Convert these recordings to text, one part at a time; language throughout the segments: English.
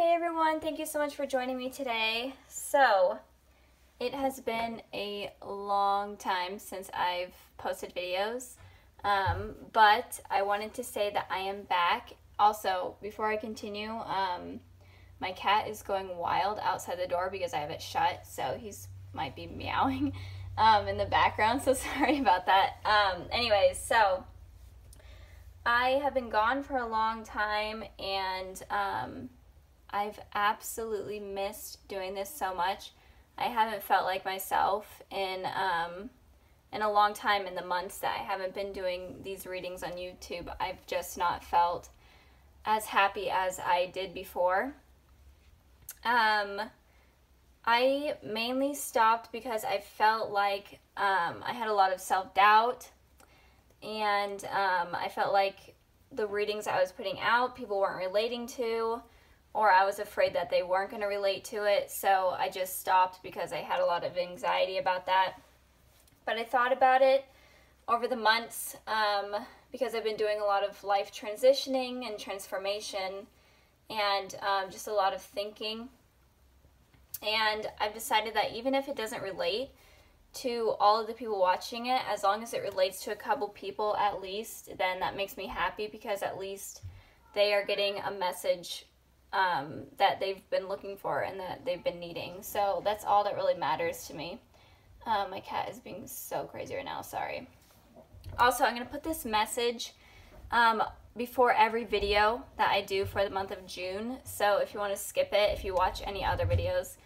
Hey everyone, thank you so much for joining me today. So, it has been a long time since I've posted videos, but I wanted to say that I am back. Also, before I continue, my cat is going wild outside the door because I have it shut, so he's might be meowing in the background, so sorry about that. Anyways, so I have been gone for a long time, and I've absolutely missed doing this so much. I haven't felt like myself in a long time. In the months that I haven't been doing these readings on YouTube, I've just not felt as happy as I did before. I mainly stopped because I felt like I had a lot of self-doubt, and I felt like the readings I was putting out, people weren't relating to, or I was afraid that they weren't going to relate to it, so I just stopped because I had a lot of anxiety about that. But I thought about it over the months because I've been doing a lot of life transitioning and transformation and just a lot of thinking. And I've decided that even if it doesn't relate to all of the people watching it, as long as it relates to a couple people at least, then that makes me happy, because at least they are getting a message that they've been looking for and that they've been needing. So that's all that really matters to me. My cat is being so crazy right now, sorry. Also, I'm going to put this message before every video that I do for the month of June. So if you want to skip it, if you watch any other videos,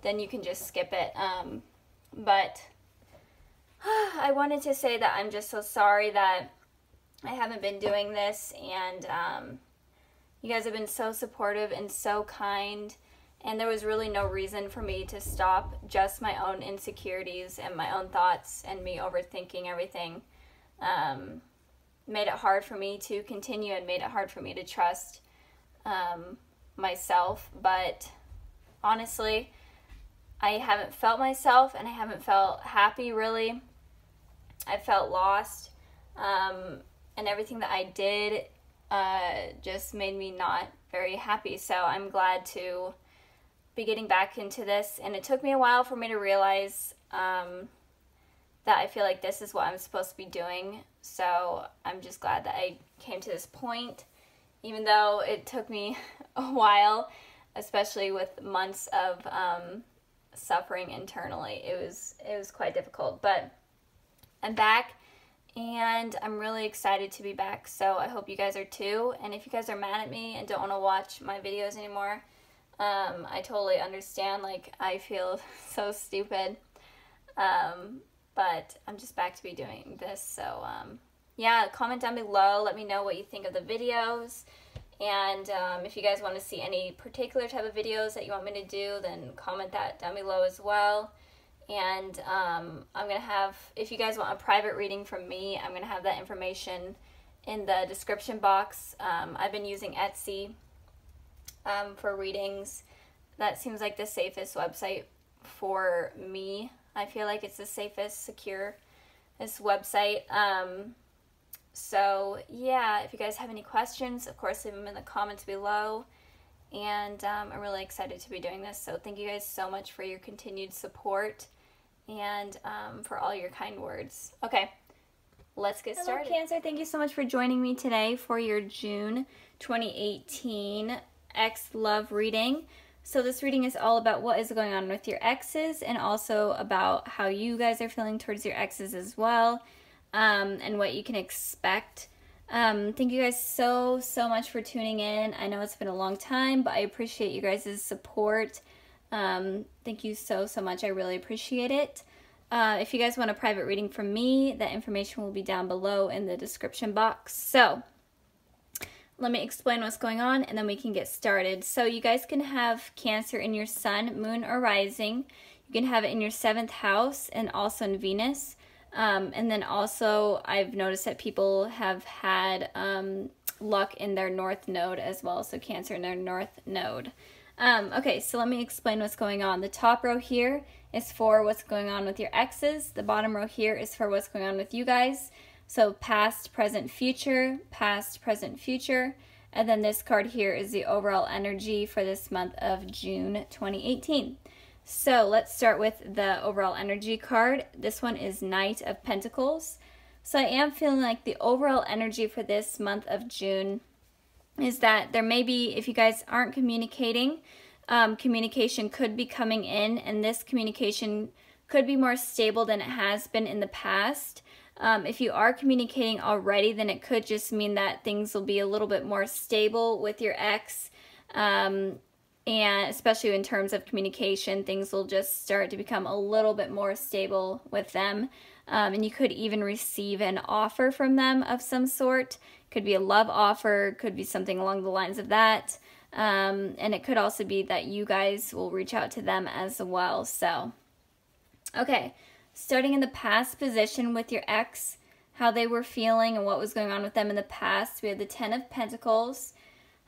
then you can just skip it. But I wanted to say that I'm just so sorry that I haven't been doing this, and you guys have been so supportive and so kind, and there was really no reason for me to stop. Just my own insecurities and my own thoughts and me overthinking everything made it hard for me to continue and made it hard for me to trust myself. But honestly, I haven't felt myself, and I haven't felt happy, really. I felt lost, and everything that I did just made me not very happy. So I'm glad to be getting back into this, and it took me a while for me to realize that I feel like this is what I'm supposed to be doing. So I'm just glad that I came to this point, even though it took me a while, especially with months of suffering internally. It was quite difficult, but I'm back, and I'm really excited to be back, so I hope you guys are too. And if you guys are mad at me and don't want to watch my videos anymore, I totally understand. Like, I feel so stupid, but I'm just back to be doing this. So yeah, comment down below, let me know what you think of the videos, and if you guys want to see any particular type of videos that you want me to do, then comment that down below as well. And I'm going to have, if you guys want a private reading from me, I'm going to have that information in the description box. I've been using Etsy for readings. That seems like the safest website for me. I feel like it's the safest, securest website. So yeah, if you guys have any questions, of course, leave them in the comments below. And I'm really excited to be doing this. So thank you guys so much for your continued support and for all your kind words. Okay, let's get started. Hello, Cancer. Thank you so much for joining me today for your June 2018 ex love reading. So this reading is all about what is going on with your exes, and also about how you guys are feeling towards your exes as well, and what you can expect. Thank you guys so much for tuning in. I know it's been a long time, but I appreciate you guys' support. Thank you so much. I really appreciate it. If you guys want a private reading from me, that information will be down below in the description box. So let me explain what's going on, and then we can get started. So you guys can have Cancer in your sun, moon, or rising. You can have it in your 7th house and also in Venus. And then also I've noticed that people have had luck in their north node as well. So Cancer in their north node. Okay, so let me explain what's going on. The top row here is for what's going on with your exes. The bottom row here is for what's going on with you guys. So past, present, future, And then this card here is the overall energy for this month of June 2018. So let's start with the overall energy card. This one is Knight of Pentacles. So I am feeling like the overall energy for this month of June is that there may be, if you guys aren't communicating, communication could be coming in, and this communication could be more stable than it has been in the past. If you are communicating already, then it could just mean that things will be a little bit more stable with your ex, and especially in terms of communication, things will just start to become a little bit more stable with them. And you could even receive an offer from them of some sort. Could be a love offer, could be something along the lines of that. And it could also be that you guys will reach out to them as well. So, okay, starting in the past position with your ex, how they were feeling and what was going on with them in the past. We have the Ten of Pentacles.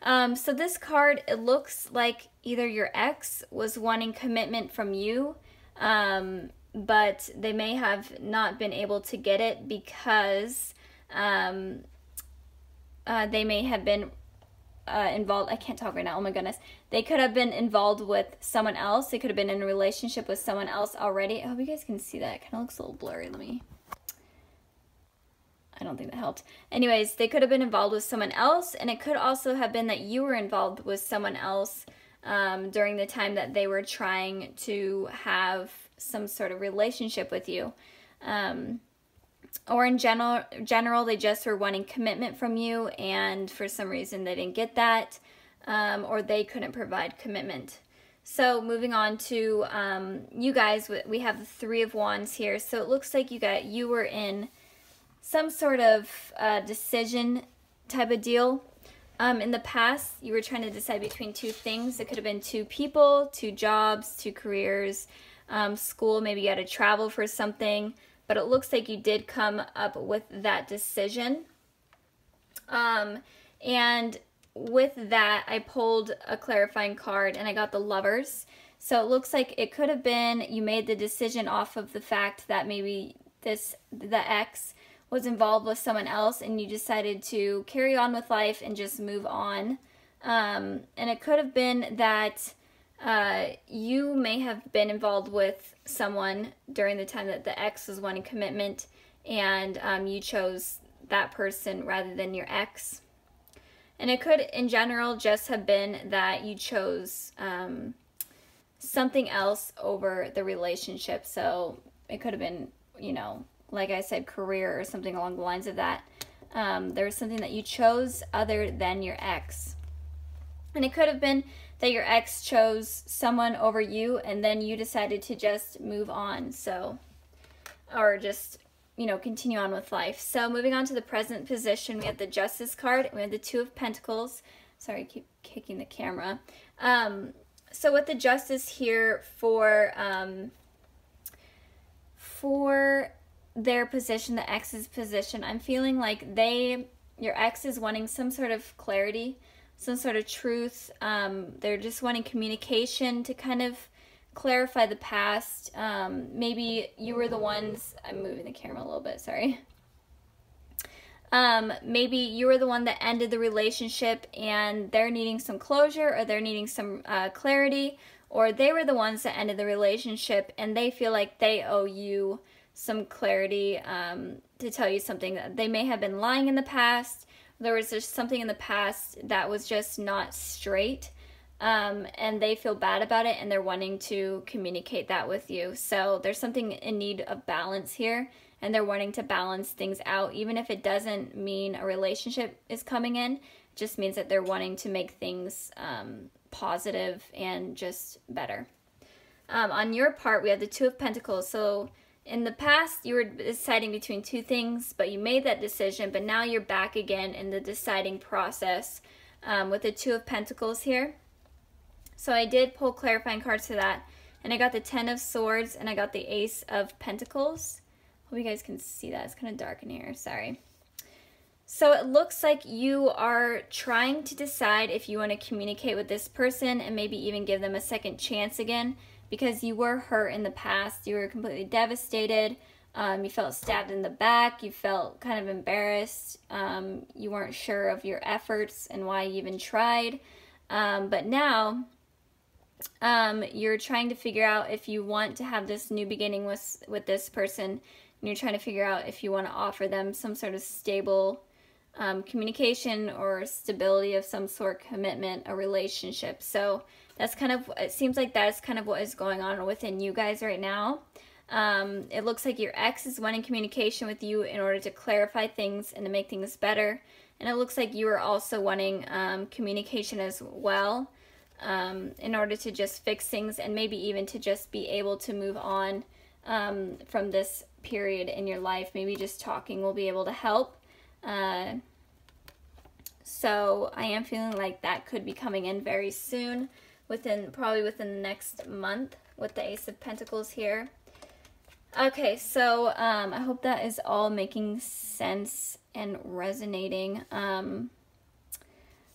So this card, it looks like either your ex was wanting commitment from you, but they may have not been able to get it because they may have been involved. I can't talk right now. Oh my goodness. They could have been involved with someone else. They could have been in a relationship with someone else already. I hope you guys can see that. It kind of looks a little blurry. I don't think that helped. Anyways, they could have been involved with someone else, and it could also have been that you were involved with someone else during the time that they were trying to have some sort of relationship with you. Or in general, they just were wanting commitment from you, and for some reason they didn't get that, or they couldn't provide commitment. So moving on to you guys, we have the Three of Wands here. So it looks like you were in some sort of decision type of deal. In the past, you were trying to decide between two things. It could have been two people, two jobs, two careers, school. Maybe you had to travel for something. But it looks like you did come up with that decision. And with that, I pulled a clarifying card and I got the Lovers. So it looks like it could have been you made the decision off of the fact that maybe the ex was involved with someone else and you decided to carry on with life and just move on. And it could have been that you may have been involved with someone during the time that the ex was wanting commitment, and you chose that person rather than your ex. And it could, in general, just have been that you chose something else over the relationship. So it could have been, you know, like I said, career or something along the lines of that. There was something that you chose other than your ex. And it could have been that your ex chose someone over you and then you decided to just move on. So, or just, you know, continue on with life. So moving on to the present position, we have the Justice card. We have the Two of Pentacles. Sorry, I keep kicking the camera. So with the Justice here for their position, the ex's position, I'm feeling like your ex is wanting some sort of clarity, some sort of truth. They're just wanting communication to kind of clarify the past. Maybe you were the ones, I'm moving the camera a little bit, sorry. Maybe you were the one that ended the relationship and they're needing some closure, or they're needing some clarity, or they were the ones that ended the relationship and they feel like they owe you some clarity to tell you something. That they may have been lying in the past. There was just something in the past that was just not straight, and they feel bad about it and they're wanting to communicate that with you. So there's something in need of balance here, and they're wanting to balance things out. Even if it doesn't mean a relationship is coming in, it just means that they're wanting to make things positive and just better. On your part, we have the Two of Pentacles. So in the past, you were deciding between two things, but you made that decision, but now you're back again in the deciding process with the Two of Pentacles here. So I did pull clarifying cards for that, and I got the Ten of Swords, and I got the Ace of Pentacles. Hope you guys can see that. It's kind of dark in here. Sorry. So it looks like you are trying to decide if you want to communicate with this person and maybe even give them a second chance again, because you were hurt in the past. You were completely devastated. You felt stabbed in the back. You felt kind of embarrassed. You weren't sure of your efforts and why you even tried. But now you're trying to figure out if you want to have this new beginning with this person. And you're trying to figure out if you want to offer them some sort of stable communication or stability of some sort, commitment, a relationship. So that's kind of, it seems like that's kind of what is going on within you guys right now. It looks like your ex is wanting communication with you in order to clarify things and to make things better. And it looks like you are also wanting communication as well, in order to just fix things and maybe even to just be able to move on from this period in your life. Maybe just talking will be able to help. So I am feeling like that could be coming in very soon, probably within the next month with the Ace of Pentacles here. Okay, so I hope that is all making sense and resonating.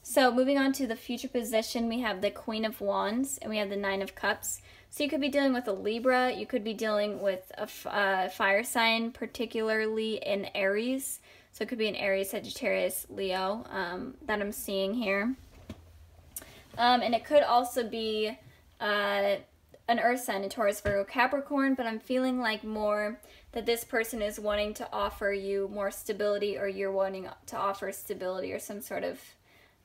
So moving on to the future position, we have the Queen of Wands and we have the Nine of Cups. So you could be dealing with a Libra, you could be dealing with a fire sign, particularly in Aries. So it could be an Aries, Sagittarius, Leo that I'm seeing here. And it could also be an Earth sign, a Taurus, Virgo, Capricorn, but I'm feeling like more that this person is wanting to offer you more stability, or you're wanting to offer stability or some sort of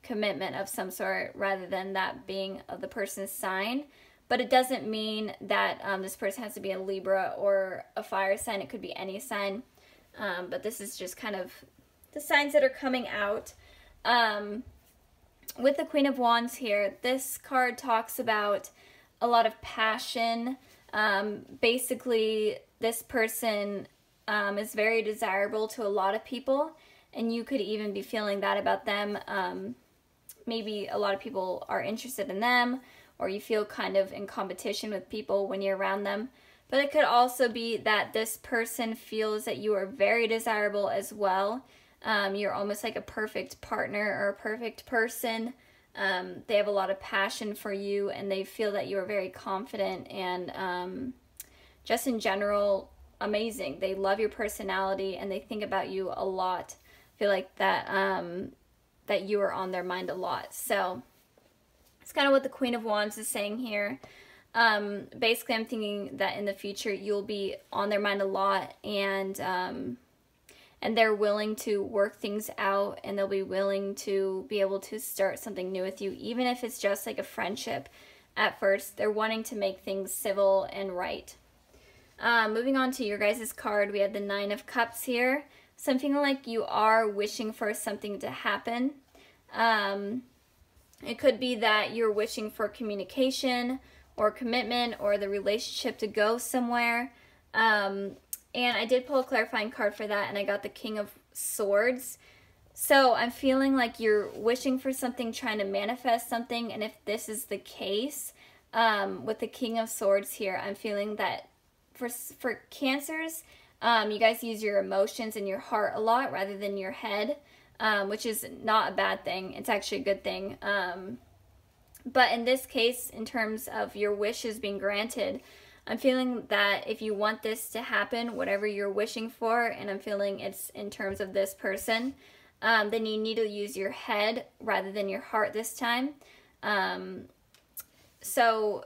commitment of some sort, rather than that being the person's sign. But it doesn't mean that this person has to be a Libra or a fire sign. It could be any sign. But this is just kind of the signs that are coming out. With the Queen of Wands here, this card talks about a lot of passion. Basically, this person is very desirable to a lot of people, and you could even be feeling that about them. Maybe a lot of people are interested in them, or you feel kind of in competition with people when you're around them. But it could also be that this person feels that you are very desirable as well. You're almost like a perfect partner or a perfect person. They have a lot of passion for you, and they feel that you are very confident and just in general amazing. They love your personality and they think about you a lot. I feel like that that you are on their mind a lot. So it's kind of what the Queen of Wands is saying here. Basically, I'm thinking that in the future you'll be on their mind a lot, and they're willing to work things out, and they'll be willing to be able to start something new with you, even if it's just like a friendship at first. They're wanting to make things civil and right. Moving on to your guys' card, we have the Nine of Cups here. So I'm feeling like you are wishing for something to happen. It could be that you're wishing for communication or commitment or the relationship to go somewhere. And I did pull a clarifying card for that, and I got the King of Swords. So I'm feeling like you're wishing for something, trying to manifest something, and if this is the case, with the King of Swords here, I'm feeling that for Cancers, you guys use your emotions and your heart a lot rather than your head, which is not a bad thing. It's actually a good thing. But in this case, in terms of your wishes being granted, I'm feeling that if you want this to happen, whatever you're wishing for, and I'm feeling it's in terms of this person, then you need to use your head rather than your heart this time. So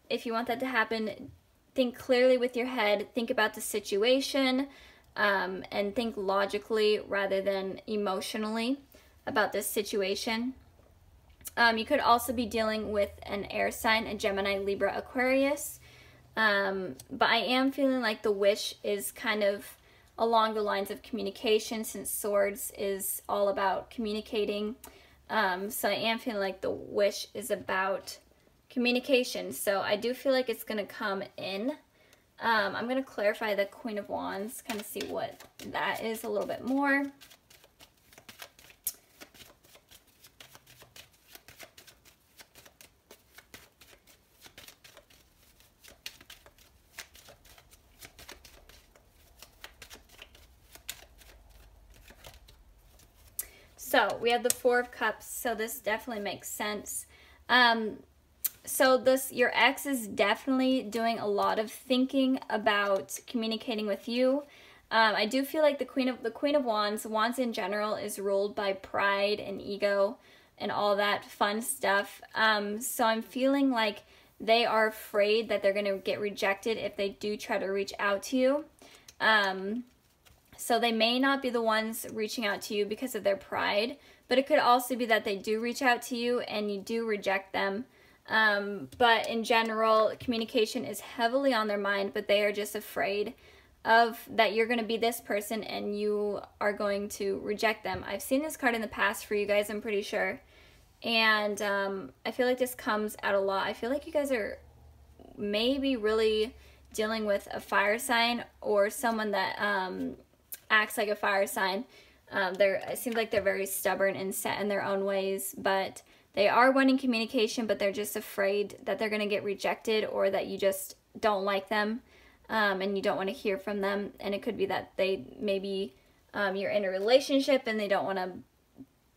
if you want that to happen, think clearly with your head, think about the situation, and think logically rather than emotionally about this situation. You could also be dealing with an air sign, a Gemini, Libra, Aquarius. But I am feeling like the wish is kind of along the lines of communication, since Swords is all about communicating. So I am feeling like the wish is about communication. So I do feel like it's going to come in. I'm going to clarify the Queen of Wands, kind of see what that is a little bit more. So we have the Four of Cups, so this definitely makes sense. So your ex is definitely doing a lot of thinking about communicating with you. I do feel like the Queen of Wands in general is ruled by pride and ego and all that fun stuff. So I'm feeling like they are afraid that they're going to get rejected if they do try to reach out to you. So they may not be the ones reaching out to you because of their pride, but it could also be that they do reach out to you and you do reject them. But in general, communication is heavily on their mind, but they are just afraid of that you're going to be this person and you are going to reject them. I've seen this card in the past for you guys, I'm pretty sure. And I feel like this comes out a lot. I feel like you guys are maybe really dealing with a fire sign or someone that acts like a fire sign. It seems like they're very stubborn and set in their own ways, but they are wanting communication, but they're just afraid that they're going to get rejected or that you just don't like them. And you don't want to hear from them, and it could be that they maybe you're in a relationship and they don't want to,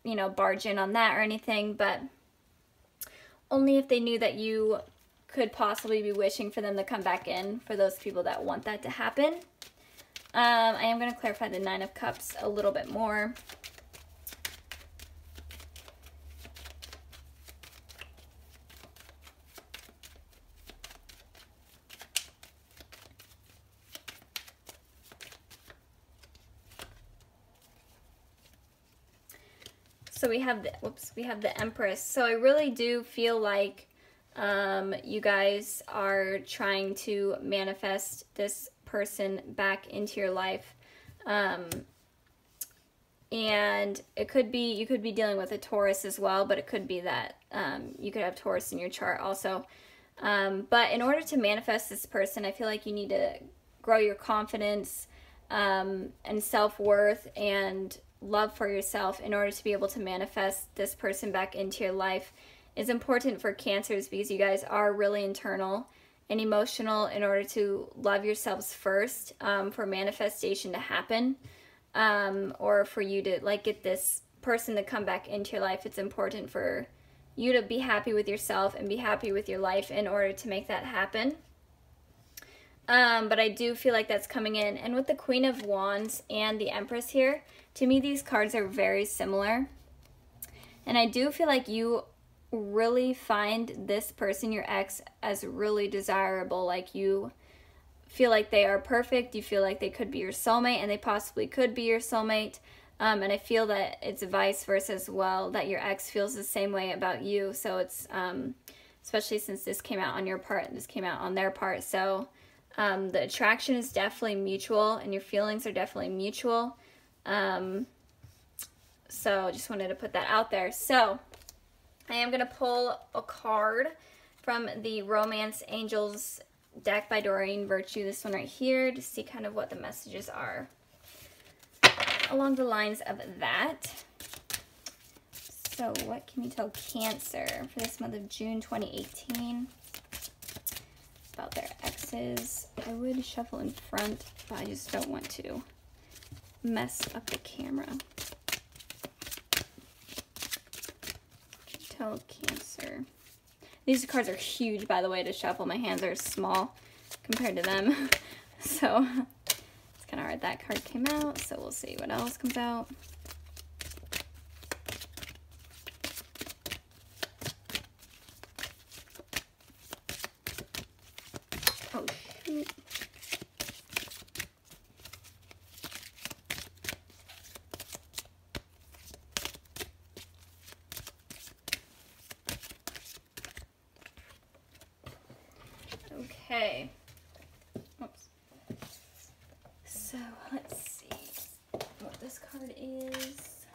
you know, barge in on that or anything, but only if they knew that you could possibly be wishing for them to come back in, for those people that want that to happen. I am going to clarify the Nine of Cups a little bit more. So we have the Empress. So I really do feel like you guys are trying to manifest this person back into your life. And it could be, you could be dealing with a Taurus as well, but it could be that you could have Taurus in your chart also. But in order to manifest this person, I feel like you need to grow your confidence and self-worth and love for yourself in order to be able to manifest this person back into your life. Is important for Cancers because you guys are really internal and emotional in order to love yourselves first for manifestation to happen, or for you to like get this person to come back into your life. It's important for you to be happy with yourself and be happy with your life in order to make that happen. But I do feel like that's coming in. And with the Queen of Wands and the Empress here, to me these cards are very similar. And I do feel like you really find this person, your ex, as really desirable. Like you feel like they are perfect. You feel like they could be your soulmate, and they possibly could be your soulmate. And I feel that it's vice versa as well, that your ex feels the same way about you. So it's, especially since this came out on your part and this came out on their part. So the attraction is definitely mutual and your feelings are definitely mutual. So just wanted to put that out there. So I am going to pull a card from the Romance Angels deck by Doreen Virtue, this one right here, to see kind of what the messages are along the lines of that. So what can you tell Cancer for this month of June 2018 about their exes? I would shuffle in front, but I just don't want to mess up the camera. Tell Cancer. These cards are huge, by the way, to shuffle. My hands are small compared to them. So it's kind of hard that card came out. So we'll see what else comes out. Oh, shoot. Okay. Oops. So let's see what this card is.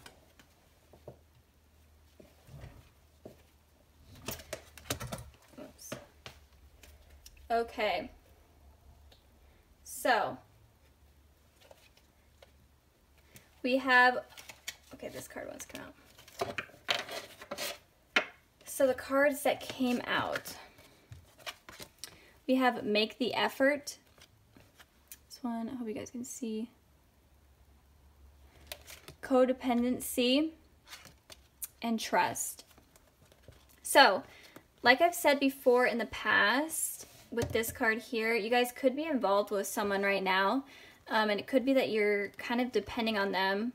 Oops. Okay. So we have, okay, this card wants to come out. So the cards that came out. We have Make the Effort. This one, I hope you guys can see. Codependency and Trust. So, like I've said before in the past, with this card here, you guys could be involved with someone right now. And it could be that you're kind of depending on them.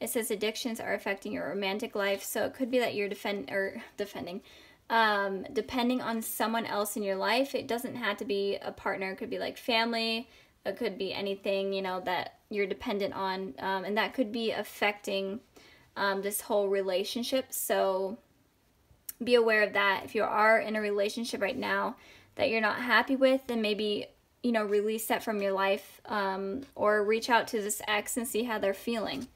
It says addictions are affecting your romantic life, so it could be that you're depending on someone else in your life. It doesn't have to be a partner. It could be like family. It could be anything, you know, that you're dependent on, and that could be affecting this whole relationship. So be aware of that. If you are in a relationship right now that you're not happy with, then maybe, you know, release that from your life, or reach out to this ex and see how they're feeling.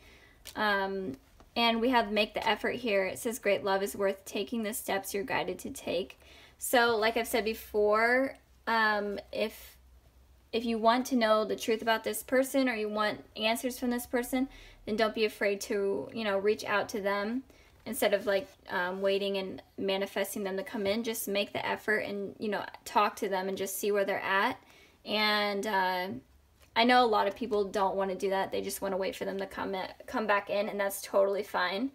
And we have make the effort here. It says great love is worth taking the steps you're guided to take. So like I've said before, if you want to know the truth about this person, or you want answers from this person, then don't be afraid to, you know, reach out to them instead of like waiting and manifesting them to come in. Just make the effort and, you know, talk to them and just see where they're at. And I know a lot of people don't want to do that. They just want to wait for them to come back in, and that's totally fine.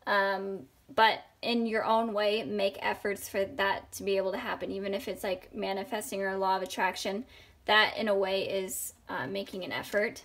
But in your own way, make efforts for that to be able to happen, even if it's like manifesting or law of attraction. That in a way is making an effort.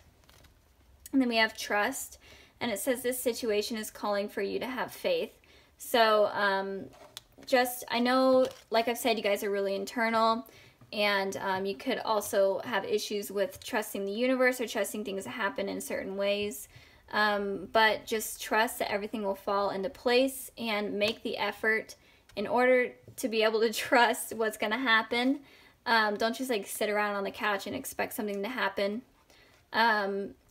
And then we have trust, and it says this situation is calling for you to have faith. So I know, like I've said, you guys are really internal, and you could also have issues with trusting the universe or trusting things to happen in certain ways. But just trust that everything will fall into place, and make the effort in order to be able to trust what's going to happen. Don't just like sit around on the couch and expect something to happen.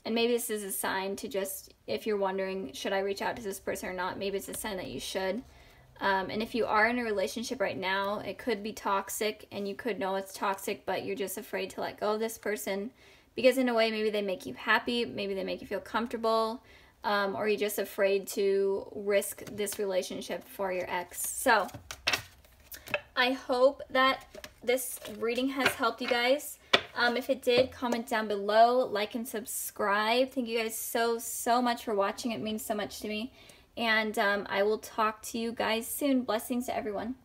And maybe this is a sign to just, if you're wondering, should I reach out to this person or not? Maybe it's a sign that you should. And if you are in a relationship right now, it could be toxic, and you could know it's toxic, but you're just afraid to let go of this person because in a way, maybe they make you happy, maybe they make you feel comfortable, or you're just afraid to risk this relationship for your ex. So I hope that this reading has helped you guys. If it did, comment down below, like and subscribe. Thank you guys so much for watching. It means so much to me. And I will talk to you guys soon. Blessings to everyone.